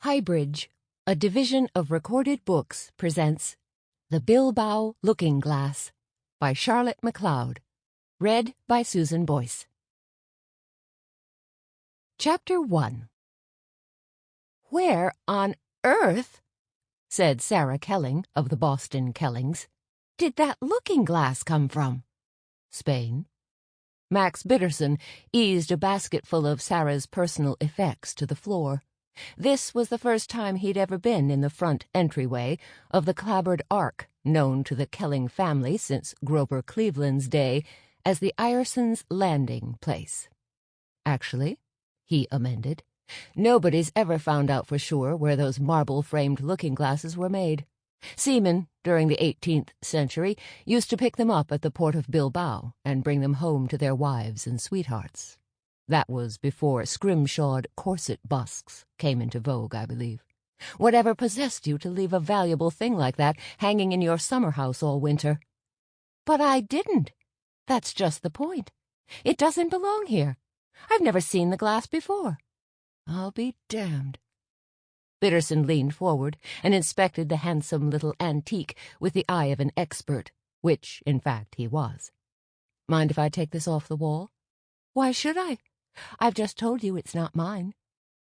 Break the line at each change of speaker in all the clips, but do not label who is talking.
HighBridge, a division of Recorded Books, presents The Bilbao Looking Glass by Charlotte Macleod, read by Susan Boyce. Chapter 1. "Where on earth," said Sarah Kelling of the Boston Kellings, "did that looking-glass come from?" "Spain." Max Bittersohn eased a basketful of Sarah's personal effects to the floor. This was the first time he'd ever been in the front entryway of the clapboard ark known to the Kelling family since Grover Cleveland's day as the Ireson's landing place. "Actually," he amended, "nobody's ever found out for sure where those marble-framed looking-glasses were made. Seamen, during the 18th century, used to pick them up at the port of Bilbao and bring them home to their wives and sweethearts. That was before scrimshawed corset busks came into vogue, I believe. Whatever possessed you to leave a valuable thing like that hanging in your summerhouse all winter?" "But I didn't. That's just the point. It doesn't belong here. I've never seen the glass before." "I'll be damned." Bittersohn leaned forward and inspected the handsome little antique with the eye of an expert, which, in fact, he was. "Mind if I take this off the wall?" "Why should I? I've just told you it's not mine."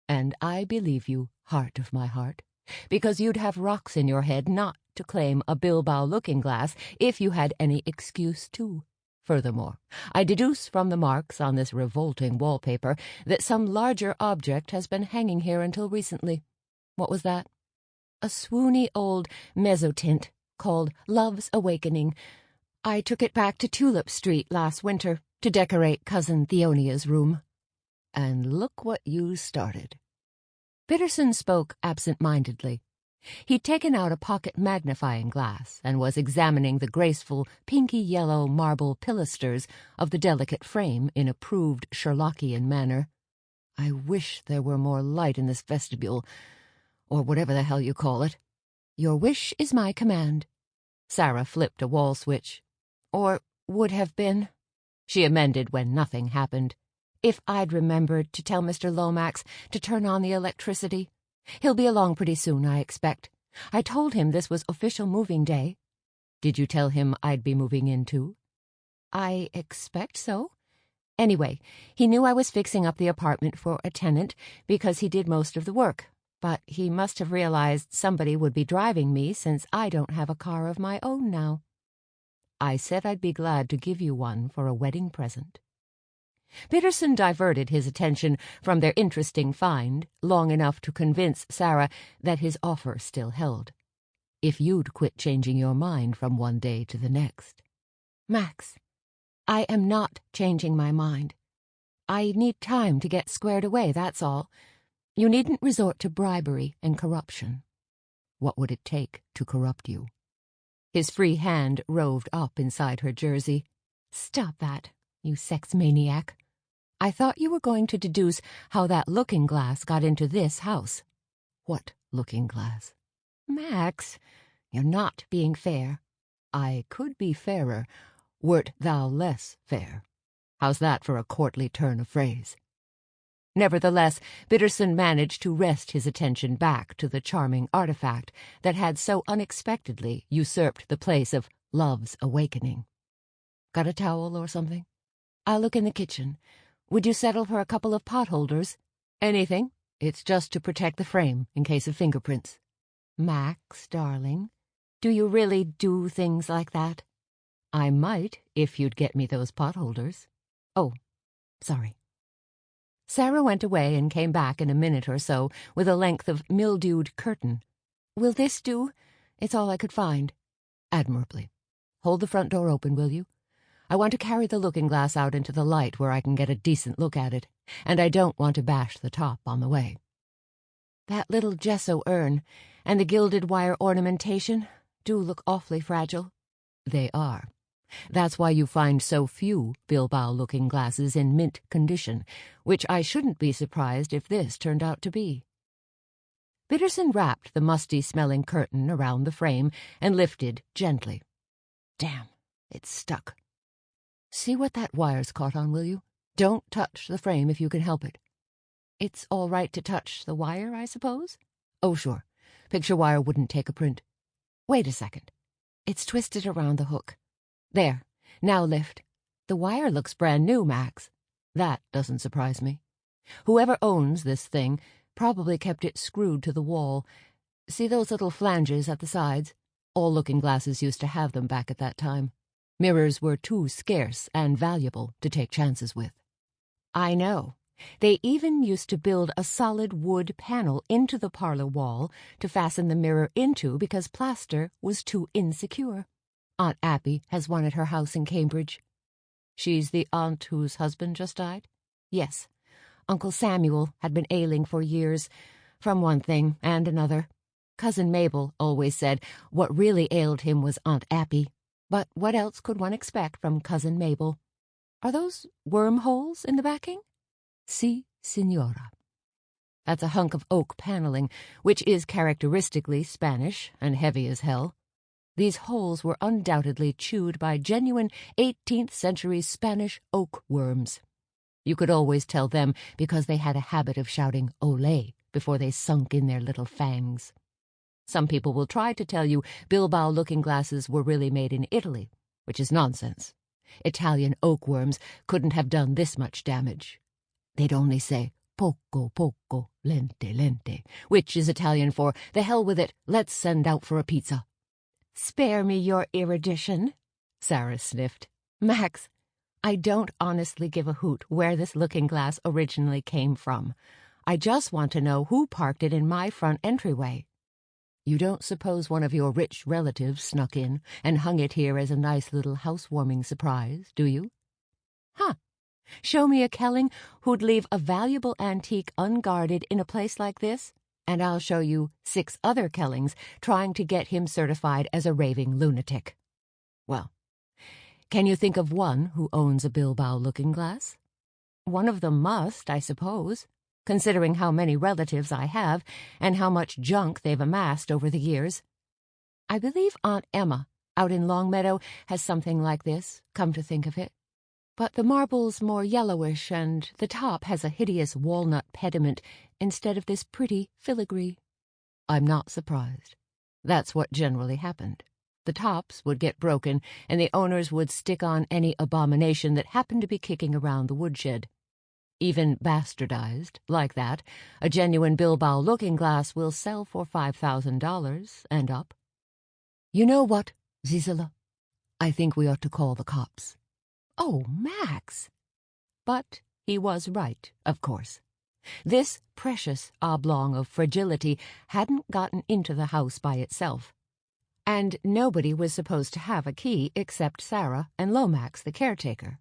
"And I believe you, heart of my heart, because you'd have rocks in your head not to claim a Bilbao looking-glass if you had any excuse to. Furthermore, I deduce from the marks on this revolting wallpaper that some larger object has been hanging here until recently. What was that?" "A swoony old mezzotint called Love's Awakening. I took it back to Tulip Street last winter to decorate Cousin Theonia's room." "And look what you started." Bittersohn spoke absent-mindedly. He'd taken out a pocket magnifying glass and was examining the graceful pinky-yellow marble pilasters of the delicate frame in a proved Sherlockian manner. "I wish there were more light in this vestibule, or whatever the hell you call it." "Your wish is my command." Sarah flipped a wall switch. "Or would have been," she amended when nothing happened, "if I'd remembered to tell Mr. Lomax to turn on the electricity. He'll be along pretty soon, I expect. I told him this was official moving day." "Did you tell him I'd be moving in too?" "I expect so. Anyway, he knew I was fixing up the apartment for a tenant because he did most of the work, but he must have realized somebody would be driving me since I don't have a car of my own now." "I said I'd be glad to give you one for a wedding present." Bittersohn diverted his attention from their interesting find long enough to convince Sarah that his offer still held. "If you'd quit changing your mind from one day to the next." "Max, I am not changing my mind. I need time to get squared away, that's all. You needn't resort to bribery and corruption." "What would it take to corrupt you?" His free hand roved up inside her jersey. "Stop that, you sex maniac. I thought you were going to deduce how that looking-glass got into this house." "What looking-glass?" "Max, you're not being fair." "I could be fairer, wert thou less fair. How's that for a courtly turn of phrase?" Nevertheless, Bittersohn managed to wrest his attention back to the charming artifact that had so unexpectedly usurped the place of Love's Awakening. "Got a towel or something?" "I'll look in the kitchen. Would you settle for a couple of pot-holders?" "Anything. It's just to protect the frame in case of fingerprints." "Max, darling, do you really do things like that?" "I might if you'd get me those pot-holders." "Oh, sorry." Sarah went away and came back in a minute or so with a length of mildewed curtain. "Will this do? It's all I could find." "Admirably. Hold the front door open, will you? I want to carry the looking-glass out into the light where I can get a decent look at it, and I don't want to bash the top on the way." "That little gesso urn and the gilded wire ornamentation do look awfully fragile." "They are. That's why you find so few Bilbao looking-glasses in mint condition, which I shouldn't be surprised if this turned out to be." Bittersohn wrapped the musty-smelling curtain around the frame and lifted gently. "Damn, it's stuck. See what that wire's caught on, will you? Don't touch the frame if you can help it." "It's all right to touch the wire, I suppose?" Oh, sure. Picture wire wouldn't take a print. Wait a second. It's twisted around the hook. There. Now lift. The wire looks brand new, Max. That doesn't surprise me. Whoever owns this thing probably kept it screwed to the wall. See those little flanges at the sides? All looking-glasses used to have them back at that time. Mirrors were too scarce and valuable to take chances with. I know. They even used to build a solid wood panel into the parlor wall to fasten the mirror into because plaster was too insecure. Aunt Appy has one at her house in Cambridge. She's the aunt whose husband just died? Yes. Uncle Samuel had been ailing for years, from one thing and another. Cousin Mabel always said what really ailed him was Aunt Appy. But what else could one expect from Cousin Mabel? Are those wormholes in the backing? Si, signora. That's a hunk of oak paneling, which is characteristically Spanish and heavy as hell. These holes were undoubtedly chewed by genuine 18th-century Spanish oak worms. You could always tell them because they had a habit of shouting "Olé" before they sunk in their little fangs. Some people will try to tell you Bilbao looking-glasses were really made in Italy, which is nonsense. Italian oak worms couldn't have done this much damage. They'd only say, poco, poco, lente, lente, which is Italian for, the hell with it, let's send out for a pizza. Spare me your erudition, Sarah sniffed. Max, I don't honestly give a hoot where this looking-glass originally came from. I just want to know who parked it in my front entryway. You don't suppose one of your rich relatives snuck in and hung it here as a nice little housewarming surprise, do you? Huh. Show me a Kelling who'd leave a valuable antique unguarded in a place like this, and I'll show you 6 other Kellings trying to get him certified as a raving lunatic. Well, can you think of one who owns a Bilbao looking-glass? One of them must, I suppose, considering how many relatives I have and how much junk they've amassed over the years. I believe Aunt Emma, out in Longmeadow, has something like this, come to think of it. But the marble's more yellowish, and the top has a hideous walnut pediment instead of this pretty filigree. I'm not surprised. That's what generally happened. The tops would get broken, and the owners would stick on any abomination that happened to be kicking around the woodshed. Even bastardized, like that, a genuine Bilbao looking-glass will sell for $5,000 and up. You know what, Zisela? I think we ought to call the cops. Oh, Max! But he was right, of course. This precious oblong of fragility hadn't gotten into the house by itself. And nobody was supposed to have a key except Sarah and Lomax, the caretaker.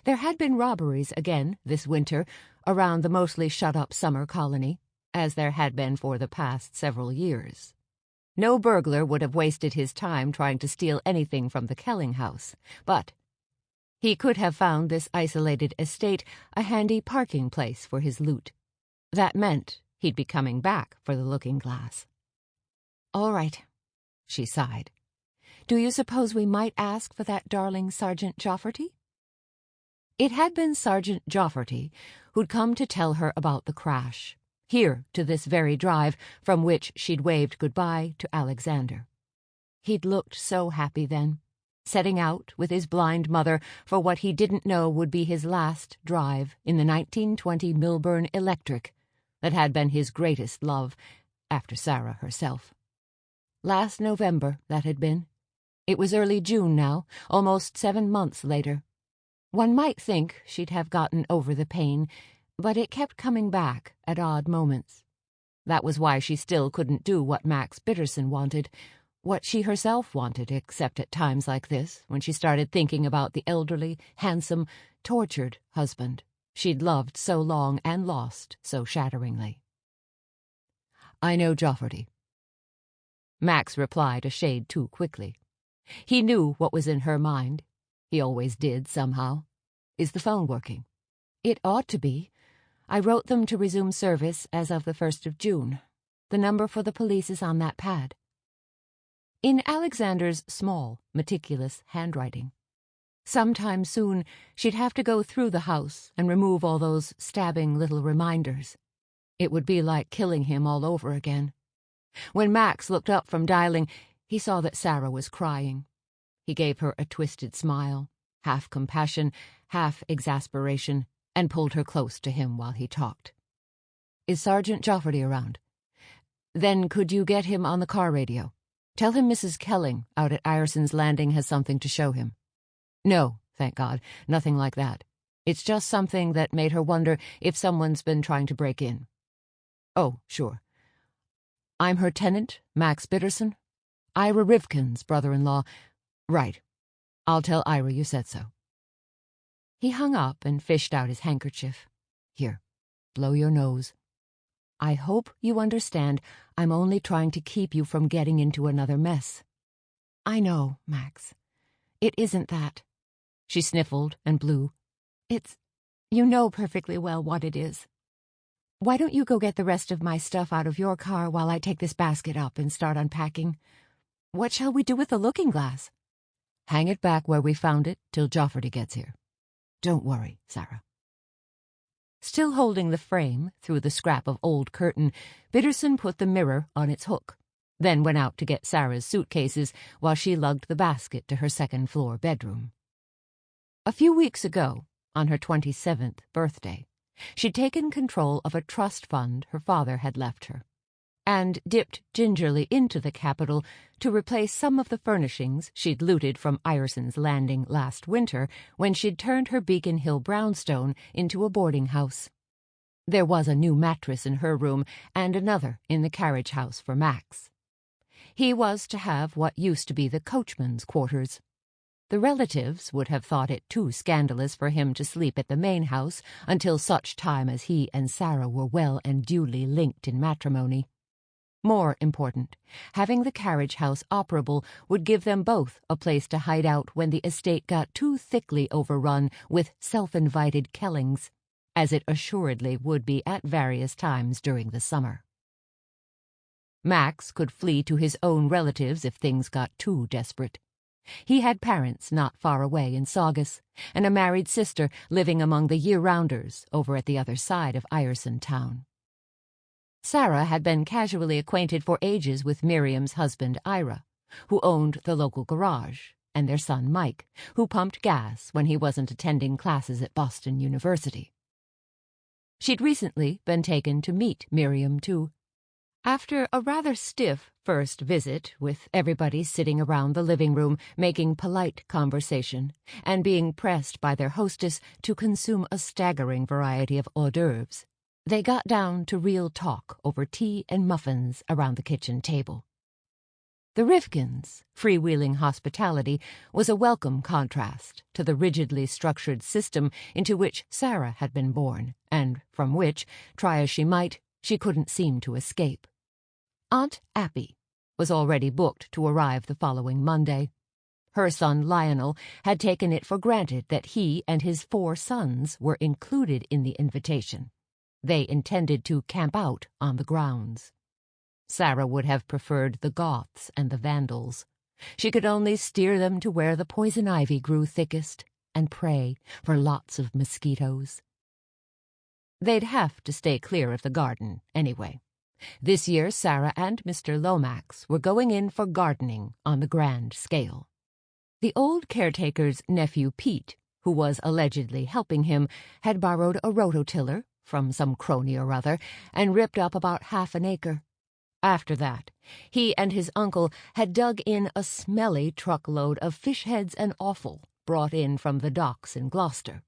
There had been robberies again this winter around the mostly shut-up summer colony, as there had been for the past several years. No burglar would have wasted his time trying to steal anything from the Kelling house, but he could have found this isolated estate a handy parking place for his loot. That meant he'd be coming back for the looking-glass. All right, she sighed. Do you suppose we might ask for that darling Sergeant Jofferty? It had been Sergeant Jofferty who'd come to tell her about the crash, here to this very drive from which she'd waved goodbye to Alexander. He'd looked so happy then, setting out with his blind mother for what he didn't know would be his last drive in the 1920 Milburn Electric that had been his greatest love, after Sarah herself. Last November, that had been. It was early June now, almost 7 months later. One might think she'd have gotten over the pain, but it kept coming back at odd moments. That was why she still couldn't do what Max Bittersohn wanted, what she herself wanted, except at times like this, when she started thinking about the elderly, handsome, tortured husband she'd loved so long and lost so shatteringly. I know Jofferty. Max replied a shade too quickly. He knew what was in her mind. He always did, somehow. Is the phone working? It ought to be. I wrote them to resume service as of the 1st of June. The number for the police is on that pad. In Alexander's small, meticulous handwriting. Sometime soon she'd have to go through the house and remove all those stabbing little reminders. It would be like killing him all over again. When Max looked up from dialing, he saw that Sarah was crying. He gave her a twisted smile, half compassion, half exasperation, and pulled her close to him while he talked. "Is Sergeant Jofferty around? Then could you get him on the car radio? Tell him Mrs. Kelling out at Ireson's Landing has something to show him." "No, thank God, nothing like that. It's just something that made her wonder if someone's been trying to break in." "Oh, sure. I'm her tenant, Max Bittersohn. Ira Rivkin's brother-in-law. Right. I'll tell Ira you said so." He hung up and fished out his handkerchief. "Here, blow your nose. I hope you understand I'm only trying to keep you from getting into another mess." "I know, Max. It isn't that." She sniffled and blew. You know perfectly well what it is. Why don't you go get the rest of my stuff out of your car while I take this basket up and start unpacking? What shall we do with the looking-glass?" "Hang it back where we found it till Jofferty gets here. Don't worry, Sarah." Still holding the frame through the scrap of old curtain, Bittersohn put the mirror on its hook, then went out to get Sarah's suitcases while she lugged the basket to her second-floor bedroom. A few weeks ago, on her 27th birthday, she'd taken control of a trust fund her father had left her, and dipped gingerly into the capital to replace some of the furnishings she'd looted from Ireson's Landing last winter when she'd turned her Beacon Hill brownstone into a boarding house. There was a new mattress in her room and another in the carriage house for Max. He was to have what used to be the coachman's quarters. The relatives would have thought it too scandalous for him to sleep at the main house until such time as he and Sarah were well and duly linked in matrimony. More important, having the carriage house operable would give them both a place to hide out when the estate got too thickly overrun with self-invited Kellings, as it assuredly would be at various times during the summer. Max could flee to his own relatives if things got too desperate. He had parents not far away in Saugus, and a married sister living among the year-rounders over at the other side of Ireson town. Sarah had been casually acquainted for ages with Miriam's husband Ira, who owned the local garage, and their son Mike, who pumped gas when he wasn't attending classes at Boston University. She'd recently been taken to meet Miriam, too. After a rather stiff first visit, with everybody sitting around the living room making polite conversation and being pressed by their hostess to consume a staggering variety of hors d'oeuvres, they got down to real talk over tea and muffins around the kitchen table. The Rivkins' freewheeling hospitality was a welcome contrast to the rigidly structured system into which Sarah had been born, and from which, try as she might, she couldn't seem to escape. Aunt Appy was already booked to arrive the following Monday. Her son Lionel had taken it for granted that he and his 4 sons were included in the invitation. They intended to camp out on the grounds. Sarah would have preferred the Goths and the Vandals. She could only steer them to where the poison ivy grew thickest and pray for lots of mosquitoes. They'd have to stay clear of the garden, anyway. This year, Sarah and Mr. Lomax were going in for gardening on the grand scale. The old caretaker's nephew Pete, who was allegedly helping him, had borrowed a rototiller from some crony or other and ripped up about half an acre. After that, he and his uncle had dug in a smelly truckload of fish heads and offal brought in from the docks in Gloucester.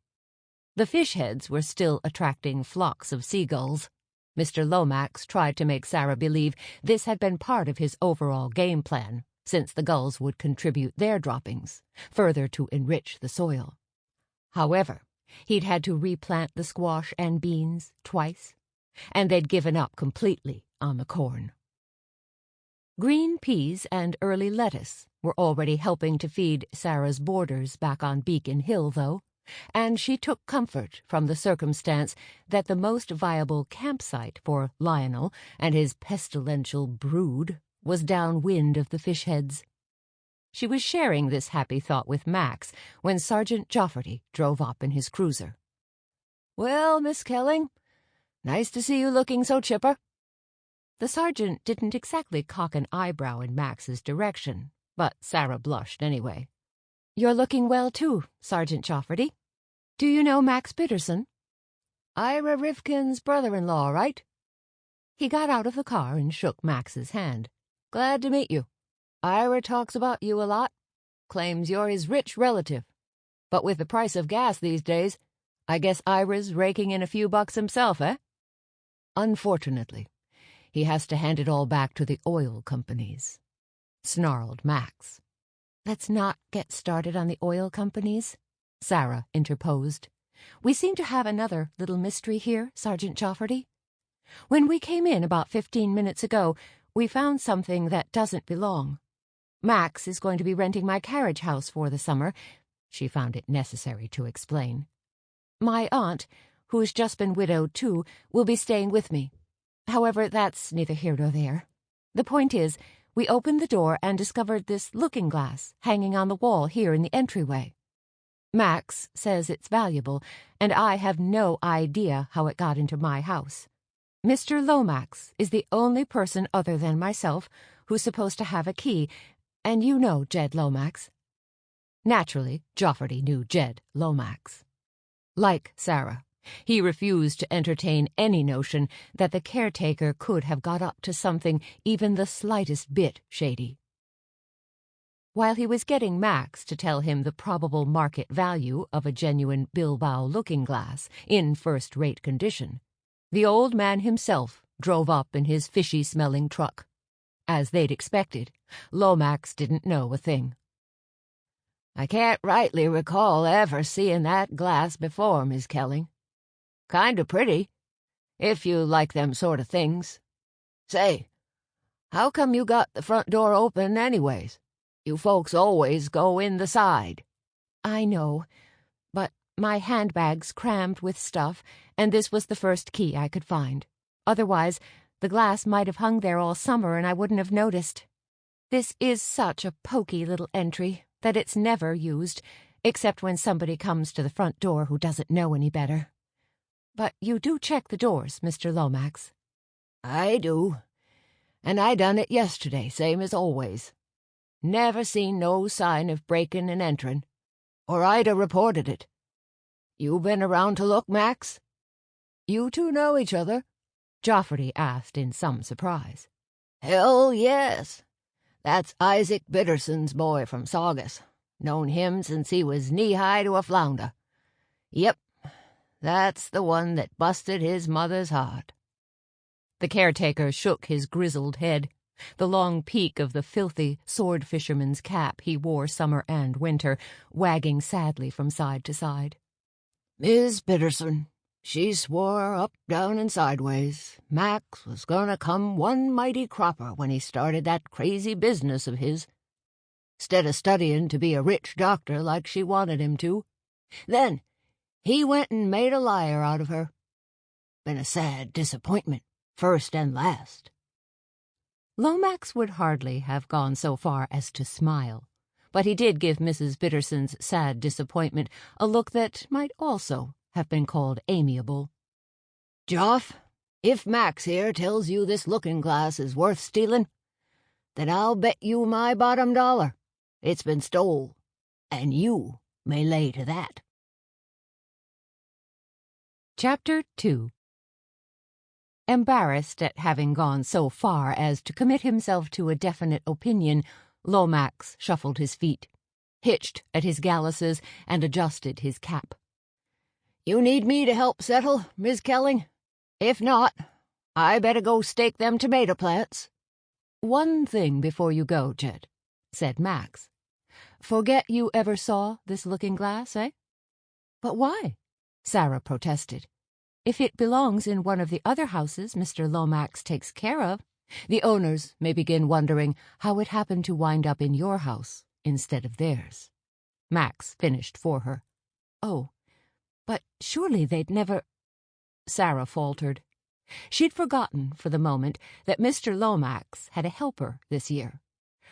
The fish heads were still attracting flocks of seagulls. Mr. Lomax tried to make Sarah believe this had been part of his overall game plan, since the gulls would contribute their droppings, further to enrich the soil. However, he'd had to replant the squash and beans twice, and they'd given up completely on the corn. Green peas and early lettuce were already helping to feed Sarah's boarders back on Beacon Hill, though, and she took comfort from the circumstance that the most viable campsite for Lionel and his pestilential brood was downwind of the fish heads. She was sharing this happy thought with Max when Sergeant Jofferty drove up in his cruiser. "Well, Miss Kelling, Nice to see you looking so chipper." The sergeant didn't exactly cock an eyebrow in Max's direction, but Sarah blushed anyway. "You're looking well, too, Sergeant Jofferty. Do you know Max Bittersohn?" "Ira Rifkin's brother-in-law, right?" He got out of the car and shook Max's hand. "Glad to meet you. Ira talks about you a lot. Claims you're his rich relative. But with the price of gas these days, I guess Ira's raking in a few bucks himself, eh?" "Unfortunately, he has to hand it all back to the oil companies," snarled Max. "Let's not get started on the oil companies," Sarah interposed. "We seem to have another little mystery here, Sergeant Jofferty. When we came in about 15 minutes ago, we found something that doesn't belong. Max is going to be renting my carriage house for the summer," she found it necessary to explain. "My aunt, who's just been widowed too, will be staying with me. However, that's neither here nor there. The point is, we opened the door and discovered this looking-glass hanging on the wall here in the entryway. Max says it's valuable, and I have no idea how it got into my house. Mr. Lomax is the only person other than myself who's supposed to have a key, and you know Jed Lomax." Naturally, Jofferty knew Jed Lomax. Like Sarah, he refused to entertain any notion that the caretaker could have got up to something even the slightest bit shady. While he was getting Max to tell him the probable market value of a genuine Bilbao looking-glass in first-rate condition, the old man himself drove up in his fishy-smelling truck. As they'd expected, Lomax didn't know a thing. "I can't rightly recall ever seeing that glass before, Miss Kelling. Kind of pretty, if you like them sort of things. Say, how come you got the front door open anyways? You folks always go in the side." "I know, but my handbag's crammed with stuff, and this was the first key I could find. Otherwise, the glass might have hung there all summer and I wouldn't have noticed. This is such a poky little entry that it's never used, except when somebody comes to the front door who doesn't know any better. But you do check the doors, Mr. Lomax." "I do. And I done it yesterday, same as always. Never seen no sign of breaking and entering, or I'd a reported it. You been around to look, Max?" "You two know each other?" Jofferty asked in some surprise. "Hell, yes. That's Isaac Bittersohn's boy from Saugus. Known him since he was knee-high to a flounder. Yep, that's the one that busted his mother's heart." The caretaker shook his grizzled head, the long peak of the filthy sword-fisherman's cap he wore summer and winter wagging sadly from side to side. "Miss Bittersohn, she swore up, down, and sideways Max was gonna come one mighty cropper when he started that crazy business of his. 'Stead of studying to be a rich doctor like she wanted him to. Then he went and made a liar out of her. Been a sad disappointment, first and last." Lomax would hardly have gone so far as to smile, but he did give Mrs. Bittersohn's sad disappointment a look that might also have been called amiable. "Joff, if Max here tells you this looking-glass is worth stealing, then I'll bet you my bottom dollar it's been stole, and you may lay to that." Chapter 2. Embarrassed at having gone so far as to commit himself to a definite opinion, Lomax shuffled his feet, hitched at his galluses, and adjusted his cap. "You need me to help settle, Miss Kelling? If not, I better go stake them tomato plants." "One thing before you go, Jed," said Max. "Forget you ever saw this looking-glass, eh?" "But why?" Sarah protested. "If it belongs in one of the other houses Mr. Lomax takes care of, the owners may begin wondering how it happened to wind up in your house instead of theirs." Max finished for her. "Oh, but surely they'd never—" Sarah faltered. She'd forgotten for the moment that Mr. Lomax had a helper this year.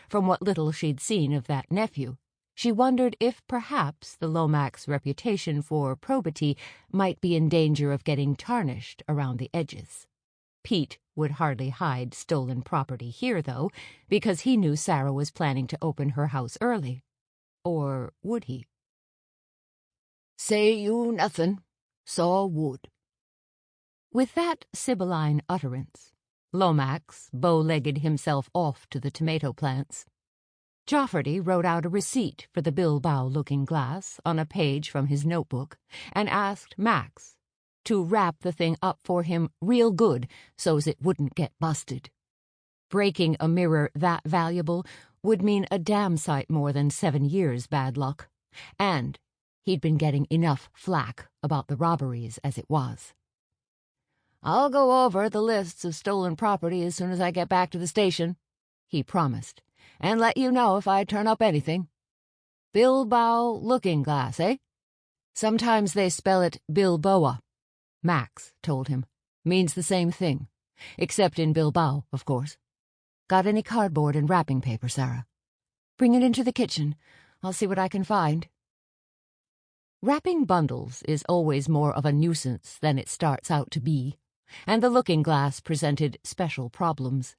From what little she'd seen of that nephew, She wondered if perhaps the Lomax reputation for probity might be in danger of getting tarnished around the edges. Pete would hardly hide stolen property here, though, because he knew Sarah was planning to open her house early. Or would he?
"Say you nothin'. Saw wood."
With that sibylline utterance, Lomax bow-legged himself off to the tomato plants. Jofferty wrote out a receipt for the Bilbao looking-glass on a page from his notebook and asked Max to wrap the thing up for him real good so's it wouldn't get busted. Breaking a mirror that valuable would mean a damn sight more than 7 years' bad luck, and he'd been getting enough flack about the robberies as it was.
"I'll go over the lists of stolen property as soon as I get back to the station," he promised, "and let you know if I turn up anything. Bilbao looking-glass, eh?"
"Sometimes they spell it Bilboa," Max told him. "Means the same thing, except in Bilbao, of course. Got any cardboard and wrapping paper, Sarah? Bring it into the kitchen. I'll see what I can find." Wrapping bundles is always more of a nuisance than it starts out to be, and the looking-glass presented special problems.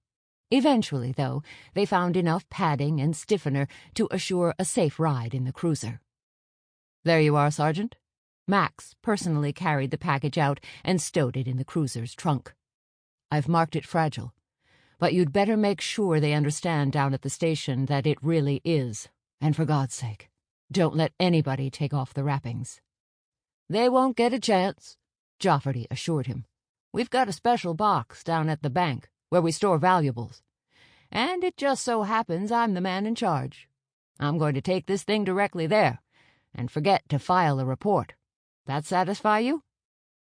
Eventually, though, they found enough padding and stiffener to assure a safe ride in the cruiser. "There you are, Sergeant." Max personally carried the package out and stowed it in the cruiser's trunk. "I've marked it fragile, but you'd better make sure they understand down at the station that it really is, and for God's sake, don't let anybody take off the wrappings."
"They won't get a chance,"
Jofferty assured him.
"We've got a special box down at the bank where we store valuables, and it just so happens I'm the man in charge. I'm going to take this thing directly there and forget to file a report. That satisfy you?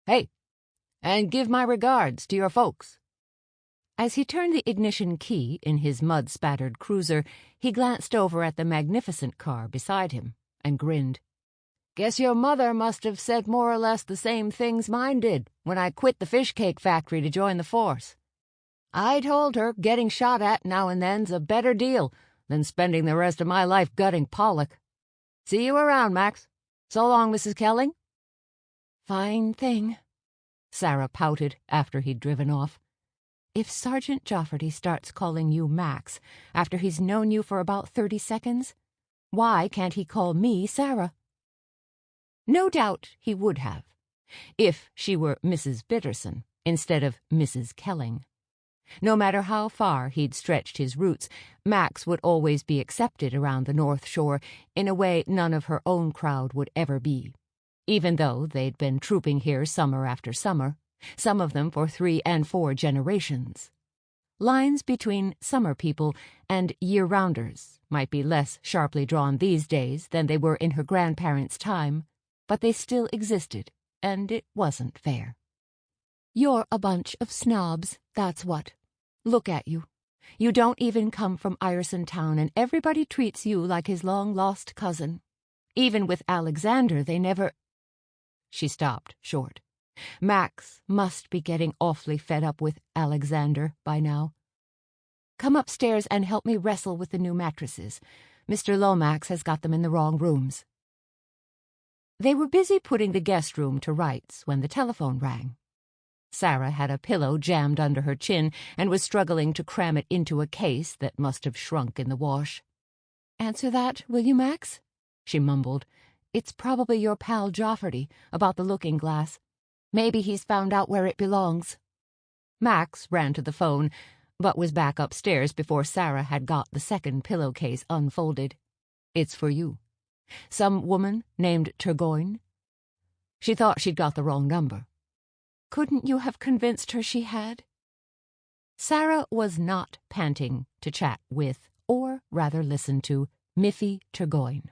Hey, and give my regards to your folks."
As he turned the ignition key in his mud-spattered cruiser, he glanced over at the magnificent car beside him and grinned.
"Guess your mother must have said more or less the same things mine did when I quit the fish cake factory to join the force. I told her getting shot at now and then's a better deal than spending the rest of my life gutting Pollock. See you around, Max. So long, Mrs. Kelling."
"Fine thing," Sarah pouted after he'd driven off. "If Sergeant Jofferty starts calling you Max after he's known you for about 30 seconds, why can't he call me Sarah?" No doubt he would have, if she were Mrs. Bittersohn instead of Mrs. Kelling. No matter how far he'd stretched his roots, Max would always be accepted around the North Shore in a way none of her own crowd would ever be, even though they'd been trooping here summer after summer, some of them for 3 and 4 generations. Lines between summer people and year-rounders might be less sharply drawn these days than they were in her grandparents' time, but they still existed, and it wasn't fair. "You're a bunch of snobs, that's what. Look at you. You don't even come from Ireson town, and everybody treats you like his long-lost cousin. Even with Alexander, they never—" She stopped short. Max must be getting awfully fed up with Alexander by now. "Come upstairs and help me wrestle with the new mattresses. Mr. Lomax has got them in the wrong rooms." They were busy putting the guest room to rights when the telephone rang. Sarah had a pillow jammed under her chin and was struggling to cram it into a case that must have shrunk in the wash. "Answer that, will you, Max?" she mumbled. "It's probably your pal Jofferty about the looking-glass. Maybe he's found out where it belongs." Max ran to the phone, but was back upstairs before Sarah had got the second pillowcase unfolded. "It's for you. Some woman named Turgoyne?" She thought she'd got the wrong number. "Couldn't you have convinced her she had?" Sarah was not panting to chat with, or rather listen to, Miffy Turgoyne.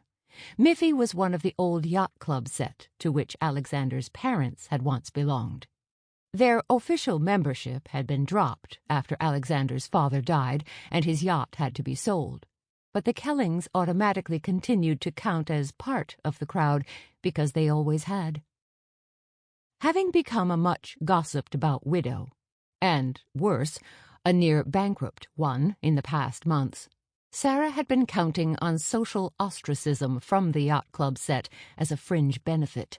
Miffy was one of the old yacht club set to which Alexander's parents had once belonged. Their official membership had been dropped after Alexander's father died and his yacht had to be sold, but the Kellings automatically continued to count as part of the crowd because they always had. Having become a much gossiped-about widow, and, worse, a near-bankrupt one in the past months, Sarah had been counting on social ostracism from the yacht club set as a fringe benefit.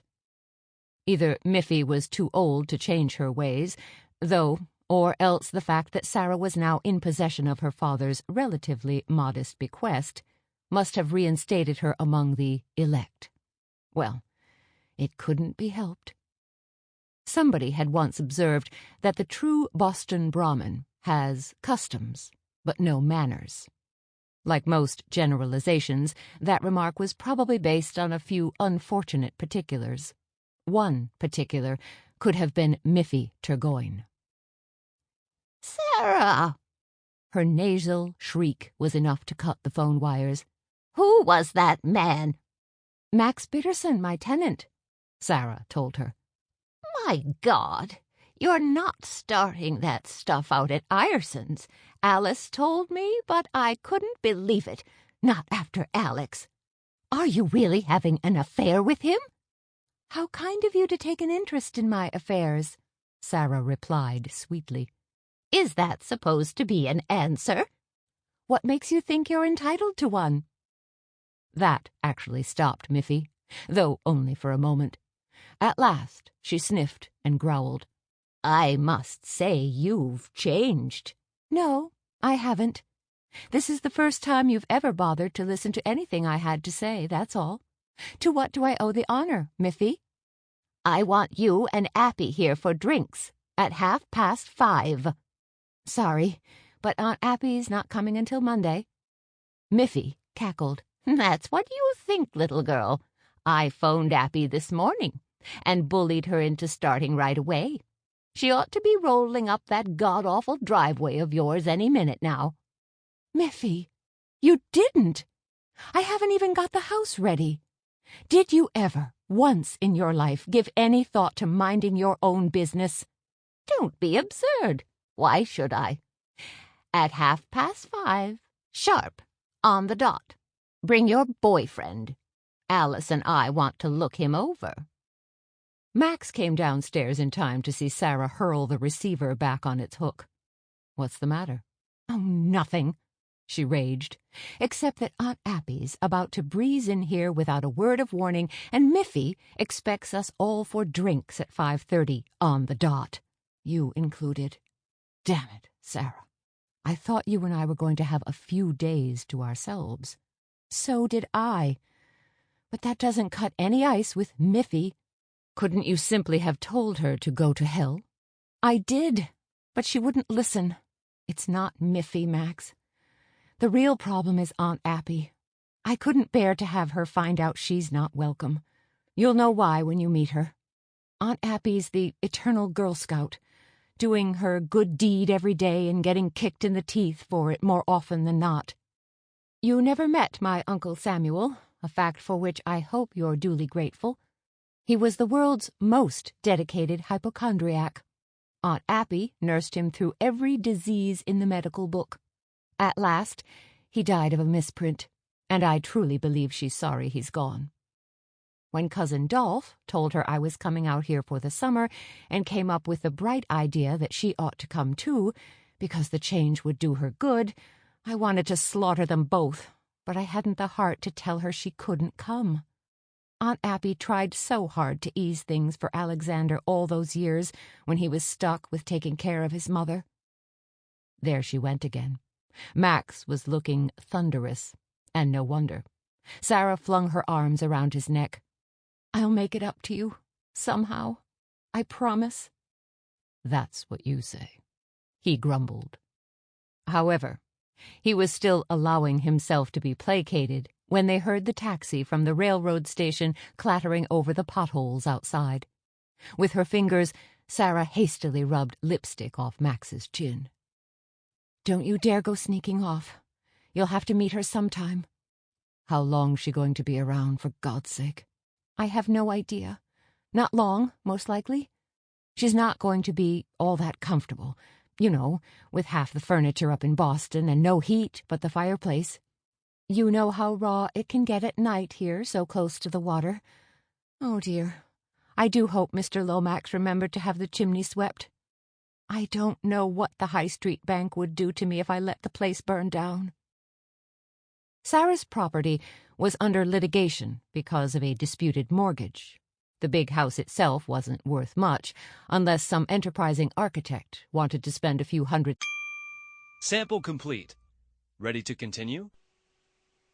Either Miffy was too old to change her ways, though, or else the fact that Sarah was now in possession of her father's relatively modest bequest must have reinstated her among the elect. Well, it couldn't be helped. Somebody had once observed that the true Boston Brahmin has customs, but no manners. Like most generalizations, that remark was probably based on a few unfortunate particulars. One particular could have been Miffy Turgoyne.
"Sarah!"
Her nasal shriek was enough to cut the phone wires.
"Who was that man?"
"Max Bittersohn, my tenant," Sarah told her.
"My God, you're not starting that stuff out at Ireson's. Alice told me, but I couldn't believe it. Not after Alex. Are you really having an affair with him?"
"How kind of you to take an interest in my affairs," Sarah replied sweetly.
"Is that supposed to be an answer?"
"What makes you think you're entitled to one?" That actually stopped Miffy, though only for a moment. At last she sniffed and growled.
"I must say you've changed."
"No, I haven't. This is the first time you've ever bothered to listen to anything I had to say, that's all. To what do I owe the honor, Miffy?"
"I want you and Appy here for drinks at 5:30.
"Sorry, but Aunt Appy's not coming until Monday."
Miffy cackled. "That's what you think, little girl. I phoned Appy this morning and bullied her into starting right away. She ought to be rolling up that god-awful driveway of yours any minute now."
"Miffy, you didn't! I haven't even got the house ready. Did you ever, once in your life, give any thought to minding your own business?"
"Don't be absurd. Why should I? At 5:30, sharp, on the dot. Bring your boyfriend. Alice and I want to look him over."
Max came downstairs in time to see Sarah hurl the receiver back on its hook. "What's the matter?" "Oh, nothing," she raged, "except that Aunt Appy's about to breeze in here without a word of warning, and Miffy expects us all for drinks at 5:30 on the dot. You included. Damn it, Sarah. I thought you and I were going to have a few days to ourselves." "So did I. But that doesn't cut any ice with Miffy." "Couldn't you simply have told her to go to hell?" "I did, but she wouldn't listen. It's not Miffy, Max. The real problem is Aunt Appy. I couldn't bear to have her find out she's not welcome. You'll know why when you meet her. Aunt Appy's the eternal Girl Scout, doing her good deed every day and getting kicked in the teeth for it more often than not. You never met my Uncle Samuel, a fact for which I hope you're duly grateful. He was the world's most dedicated hypochondriac. Aunt Appy nursed him through every disease in the medical book. At last, he died of a misprint, and I truly believe she's sorry he's gone. When Cousin Dolph told her I was coming out here for the summer and came up with the bright idea that she ought to come too, because the change would do her good, I wanted to slaughter them both, but I hadn't the heart to tell her she couldn't come. Aunt Appy tried so hard to ease things for Alexander all those years when he was stuck with taking care of his mother." There she went again. Max was looking thunderous, and no wonder. Sarah flung her arms around his neck. "I'll make it up to you, somehow. I promise." "That's what you say," he grumbled. However, he was still allowing himself to be placated when they heard the taxi from the railroad station clattering over the potholes outside. With her fingers, Sarah hastily rubbed lipstick off Max's chin. "Don't you dare go sneaking off. You'll have to meet her sometime." "How long's she going to be around, for God's sake?" "I have no idea. Not long, most likely. She's not going to be all that comfortable, you know, with half the furniture up in Boston and no heat but the fireplace. You know how raw it can get at night here, so close to the water. Oh, dear. I do hope Mr. Lomax remembered to have the chimney swept. I don't know what the High Street Bank would do to me if I let the place burn down." Sarah's property was under litigation because of a disputed mortgage. The big house itself wasn't worth much, unless some enterprising architect wanted to spend a few hundred.
Sample complete. Ready to continue?